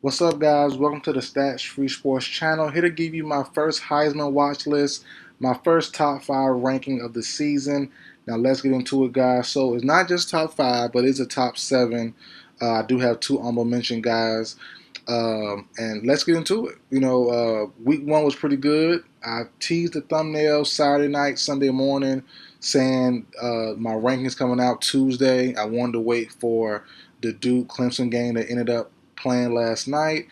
What's up, guys? Welcome to the Stats Free Sports channel. Here to give you my first Heisman watch list, my first top five ranking of the season. Now, let's get into it, guys. So, it's not just top five, but it's a top seven. I do have two honorable mention guys. And let's get into it. Week one was pretty good. I teased the thumbnail Saturday night, Sunday morning, saying my rankings coming out Tuesday. I wanted to wait for the Duke Clemson game that ended up playing last night.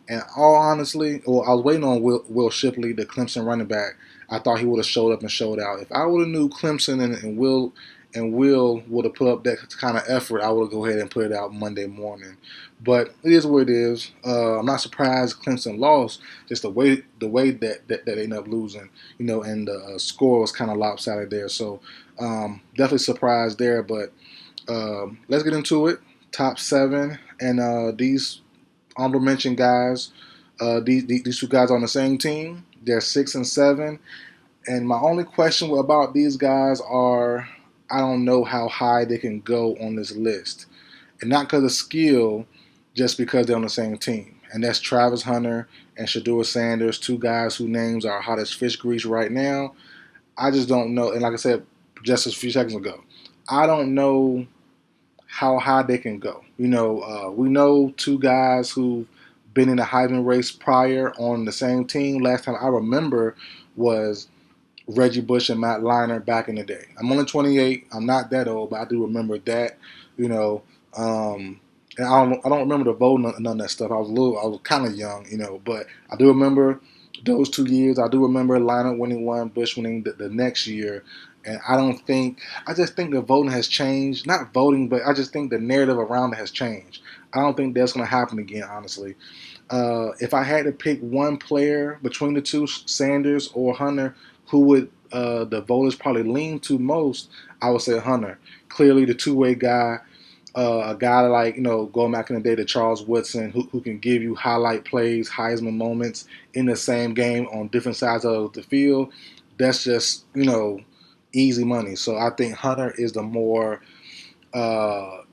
And all honestly, well, I was waiting on Will Shipley, the Clemson running back. I thought he would have showed up and showed out. If I would have knew Clemson and Will would have put up that kind of effort, I would go ahead and put it out Monday morning. But it is what it is. I'm not surprised Clemson lost. Just the way that they ended up losing, and the score was kind of lopsided there. So definitely surprised there. But let's get into it. Top seven, and these honorable mention guys. These two guys are on the same team. They're 6 and 7. And my only question about these guys are I don't know how high they can go on this list. And not because of skill, just because they're on the same team. And that's Travis Hunter and Shedeur Sanders, two guys whose names are hot as fish grease right now. I just don't know. And like I said just a few seconds ago, I don't know how high they can go. We know two guys who've been in the Heisman race prior on the same team. Last time I remember was Reggie Bush and Matt Leinart back in the day. I'm only 28. I'm not that old, but I do remember that. And I don't remember the vote, none of that stuff. I was kind of young, but I do remember those 2 years. I do remember Leinart winning one, Bush winning the next year. And I just think the voting has changed. Not voting, but I just think the narrative around it has changed. I don't think that's going to happen again, honestly. If I had to pick one player between the two, Sanders or Hunter, who would the voters probably lean to most, I would say Hunter. Clearly the two-way guy, a guy like, going back in the day to Charles Woodson, who can give you highlight plays, Heisman moments in the same game on different sides of the field. That's just, easy money. So I think Hunter is the more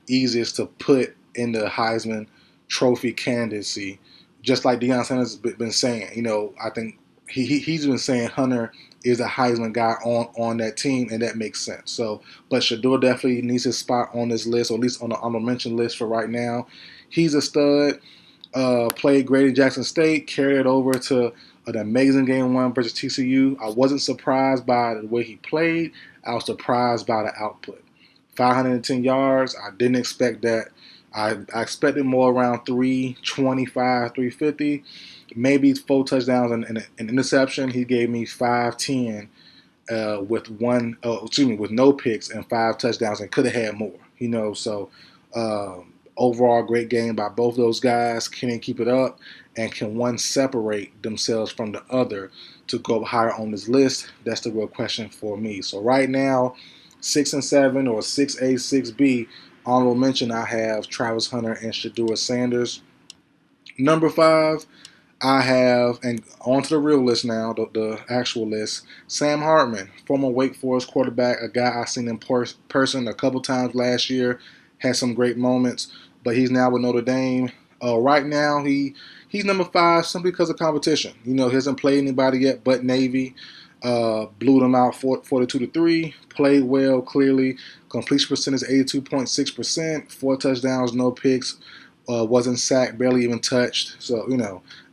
easiest to put in the Heisman Trophy candidacy. Just like Deion Sanders has been saying, I think he's been saying Hunter is a Heisman guy on that team, and that makes sense. So, but Shedeur definitely needs his spot on this list, or at least on the honorable mention list for right now. He's a stud. Played great at Jackson State, carried it over to an amazing game one versus TCU. I wasn't surprised by the way he played. I was surprised by the output. 510 yards. I didn't expect that. I expected more around 325, 350. Maybe 4 touchdowns and an interception. He gave me 510 with no picks and 5 touchdowns, and could have had more. So overall, great game by both those guys. Can they keep it up? And can one separate themselves from the other to go higher on this list? That's the real question for me. So right now, 6 and 7 or 6A, 6B, honorable mention, I have Travis Hunter and Shedeur Sanders. Number 5, I have, and on to the real list now, the actual list, Sam Hartman, former Wake Forest quarterback, a guy I've seen in person a couple times last year, had some great moments, but he's now with Notre Dame. Right now, he's number 5 simply because of competition. He hasn't played anybody yet but Navy. Blew them out 42-3. Played well, clearly. Completion percentage 82.6%. 4 touchdowns, no picks. Wasn't sacked, barely even touched. So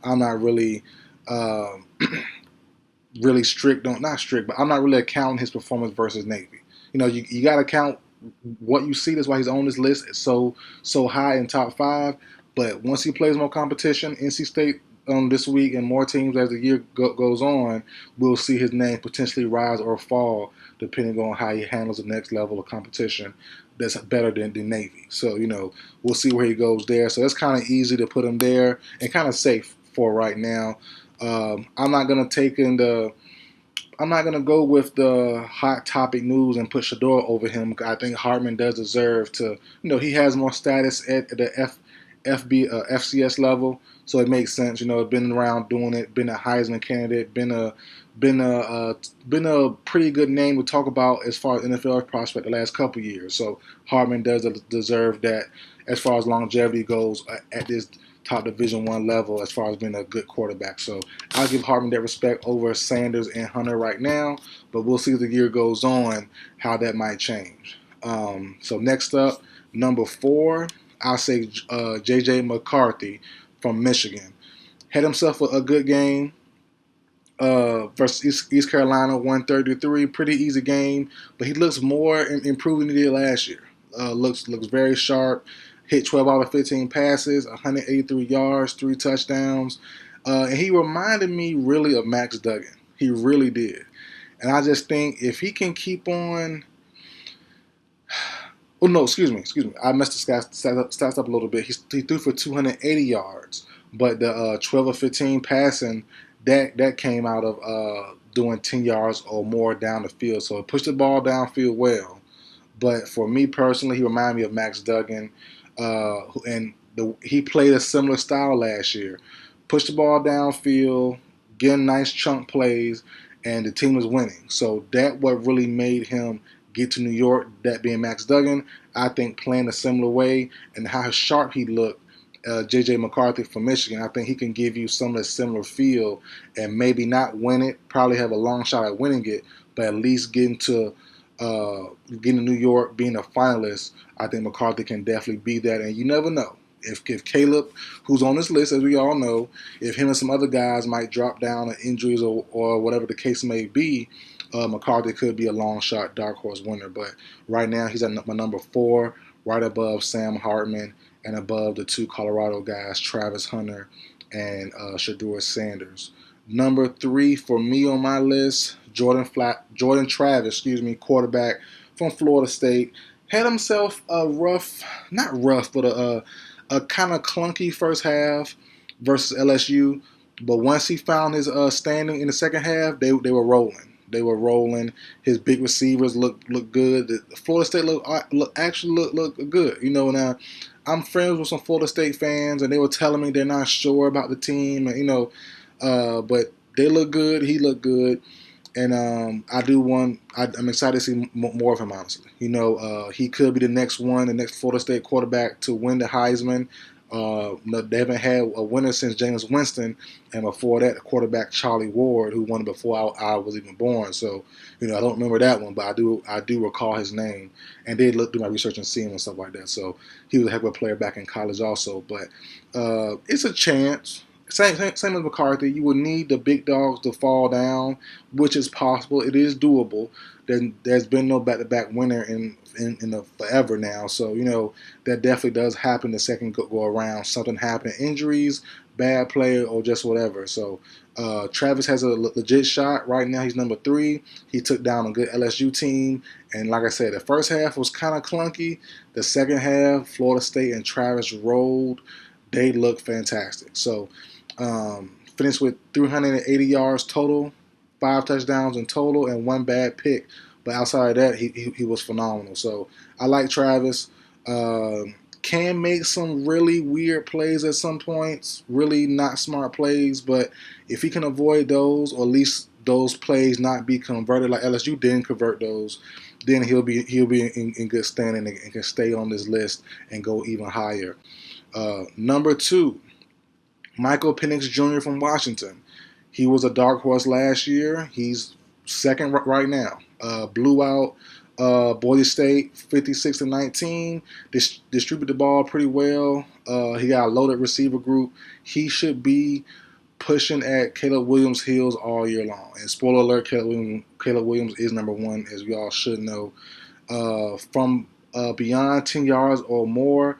I'm not really really strict on, not strict, but I'm not really accounting his performance versus Navy. You got to count what you see. That's why he's on this list. It's so high in top 5. But once he plays more competition, NC State this week and more teams as the year goes on, we'll see his name potentially rise or fall depending on how he handles the next level of competition that's better than the Navy. So, we'll see where he goes there. So it's kind of easy to put him there and kind of safe for right now. I'm not going to go with the hot topic news and put Shedeur over him. I think Hartman does deserve to, he has more status at the FCS level, so it makes sense. Been around doing it, been a Heisman candidate, been a pretty good name to talk about as far as NFL prospect the last couple years. So Hartman does deserve that as far as longevity goes at this top Division I level as far as being a good quarterback. So I'll give Hartman that respect over Sanders and Hunter right now, but we'll see as the year goes on how that might change. So next up, number 4, I'll say J.J. McCarthy from Michigan. Had himself a good game versus East Carolina, 133. Pretty easy game, but he looks more improved than he did last year. Looks very sharp. Hit 12 out of 15 passes, 183 yards, 3 touchdowns. And he reminded me really of Max Duggan. He really did. And I just think if he can keep on... Oh, no, excuse me. I messed the stats up a little bit. He threw for 280 yards, but the 12 of 15 passing, that came out of doing 10 yards or more down the field. So it pushed the ball downfield well. But for me personally, he reminded me of Max Duggan. He played a similar style last year. Pushed the ball downfield, getting nice chunk plays, and the team was winning. So that what really made him get to New York, that being Max Duggan. I think playing a similar way and how sharp he looked, J.J. McCarthy from Michigan, I think he can give you some of the similar feel and maybe not win it, probably have a long shot at winning it, but at least getting to New York, being a finalist. I think McCarthy can definitely be that, and you never know. If Caleb, who's on this list, as we all know, if him and some other guys might drop down in injuries or whatever the case may be, McCarthy could be a long shot dark horse winner. But right now, he's at my number 4, right above Sam Hartman and above the 2 Colorado guys, Travis Hunter and Shedeur Sanders. Number 3 for me on my list, Jordan Travis, quarterback from Florida State. Had himself a not rough, but a kind of clunky first half versus LSU. But once he found his standing in the second half, they were rolling. They were rolling. His big receivers looked good. The Florida State looked good. Now I'm friends with some Florida State fans, and they were telling me they're not sure about the team, and but they look good. He looked good. And I'm excited to see more of him, honestly. He could be the next Florida State quarterback to win the Heisman. They haven't had a winner since Jameis Winston, and before that, quarterback Charlie Ward, who won it before I was even born. So, I don't remember that one, but I do recall his name, and did do my research and see him and stuff like that. So he was a heck of a player back in college, also. But it's a chance. Same as McCarthy. You will need the big dogs to fall down, which is possible. It is doable. There's been no back-to-back winner in forever now. So, that definitely does happen the second go around. Something happened, injuries, bad play, or just whatever. So, Travis has a legit shot. Right now, he's number 3. He took down a good LSU team. And like I said, the first half was kind of clunky. The second half, Florida State and Travis rolled. They look fantastic. So, finished with 380 yards total, 5 touchdowns in total, and 1 bad pick. But outside of that, he was phenomenal. So I like Travis. Can make some really weird plays at some points, really not smart plays. But if he can avoid those, or at least those plays not be converted, like LSU didn't convert those, then he'll be in good standing and can stay on this list and go even higher. Number 2. Michael Penix Jr. from Washington. He was a dark horse last year. He's second right now. Blew out Boise State 56-19. Distributed the ball pretty well. He got a loaded receiver group. He should be pushing at Caleb Williams' heels all year long. And spoiler alert, Caleb Williams is number 1, as we all should know. From beyond 10 yards or more,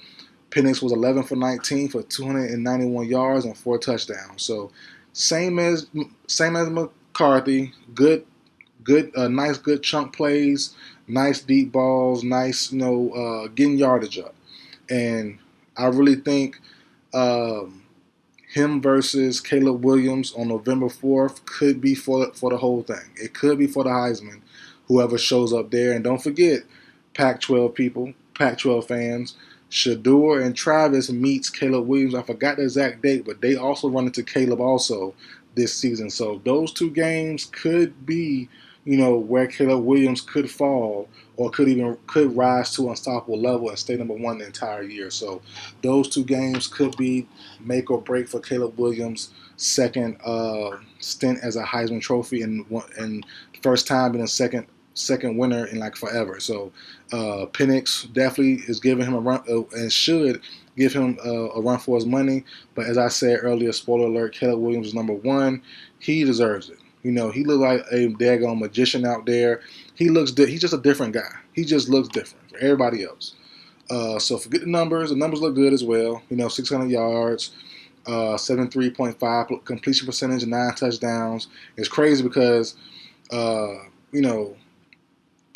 Penix was 11 for 19 for 291 yards and 4 touchdowns. So same as McCarthy, nice good chunk plays, nice deep balls, nice getting yardage up. And I really think him versus Caleb Williams on November 4th could be for the whole thing. It could be for the Heisman, whoever shows up there. And don't forget, Pac-12 people, Pac-12 fans, Shedeur and Travis meets Caleb Williams. I forgot the exact date, but they also run into Caleb also this season. So those 2 games could be where Caleb Williams could fall or could rise to unstoppable level and stay number one the entire year. So those two games could be make or break for Caleb Williams' second stint as a Heisman Trophy and first time being a second winner in like forever. So Penix definitely is giving him a run and should give him a run for his money. But as I said earlier, spoiler alert, Caleb Williams is number one. He deserves it. He looked like a daggone magician out there. He's just a different guy. He just looks different for everybody else. So forget the numbers. The numbers look good as well. 600 yards, 73.5 completion percentage, 9 touchdowns. It's crazy because, you know,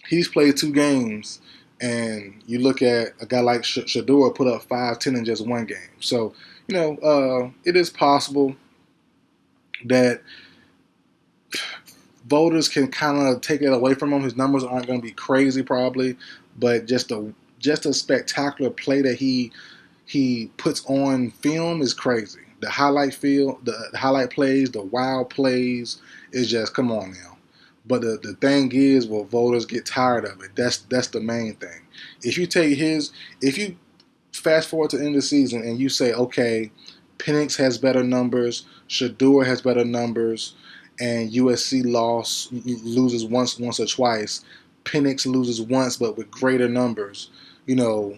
he's played 2 games, and you look at a guy like Shador put up 5-10 in just 1 game. So, it is possible that voters can kind of take it away from him. His numbers aren't going to be crazy probably, but just a spectacular play that he puts on film is crazy. The highlight plays, the wild plays is just come on now. But the thing is, well, voters get tired of it. That's the main thing. If you fast forward to the end of the season and you say, okay, Penix has better numbers, Shador has better numbers, and USC loses once or twice. Penix loses once, but with greater numbers. Will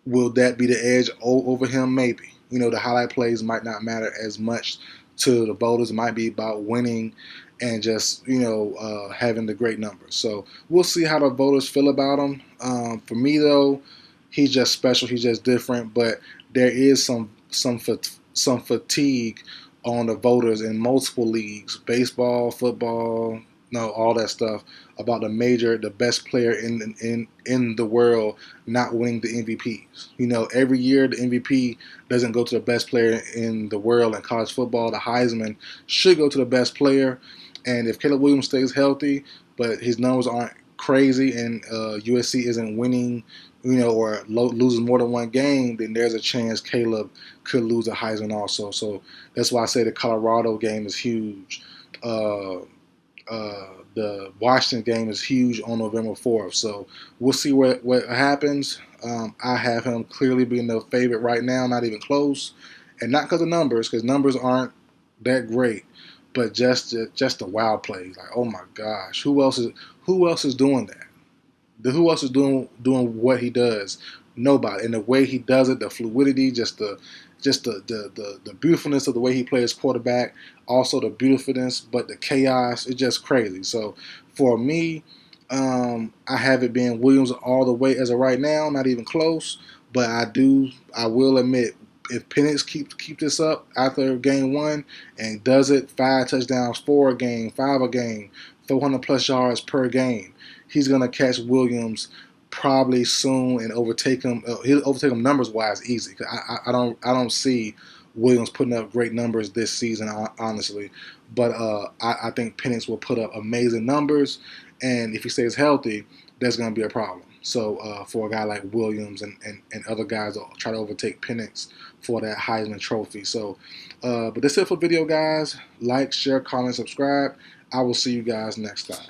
that be the edge over him? Maybe. The highlight plays might not matter as much to the voters. It might be about winning and just having the great numbers. So we'll see how the voters feel about him. For me though, he's just special. He's just different. But there is some fatigue on the voters in multiple leagues, baseball, football, all that stuff, about the best player in the world not winning the MVPs. Every year the MVP doesn't go to the best player in the world in college football. The Heisman should go to the best player. And if Caleb Williams stays healthy, but his numbers aren't crazy and USC isn't winning, or loses more than 1 game, then there's a chance Caleb could lose a Heisman also. So that's why I say the Colorado game is huge. The Washington game is huge on November 4th. So we'll see what happens. I have him clearly being the favorite right now, not even close. And not because of numbers, because numbers aren't that great, but just the wild plays. Like, oh my gosh, who else is doing that? Who else is doing what he does? Nobody. And the way he does it, the fluidity, just the beautifulness of the way he plays quarterback, also the beautifulness, but the chaos, it's just crazy. So for me, I have it being Williams all the way as of right now, not even close. But I will admit, if Penix keep this up after game 1 and does it 5 touchdowns, 4 a game, 5 a game, 400 plus yards per game, he's gonna catch Williams probably soon and overtake him. He'll overtake him numbers wise easy. I don't see Williams putting up great numbers this season, honestly. But I think Penix will put up amazing numbers, and if he stays healthy, that's going to be a problem. So for a guy like Williams and other guys that try to overtake Penix for that Heisman Trophy. So, but that's it for the video, guys. Like, share, comment, subscribe. I will see you guys next time.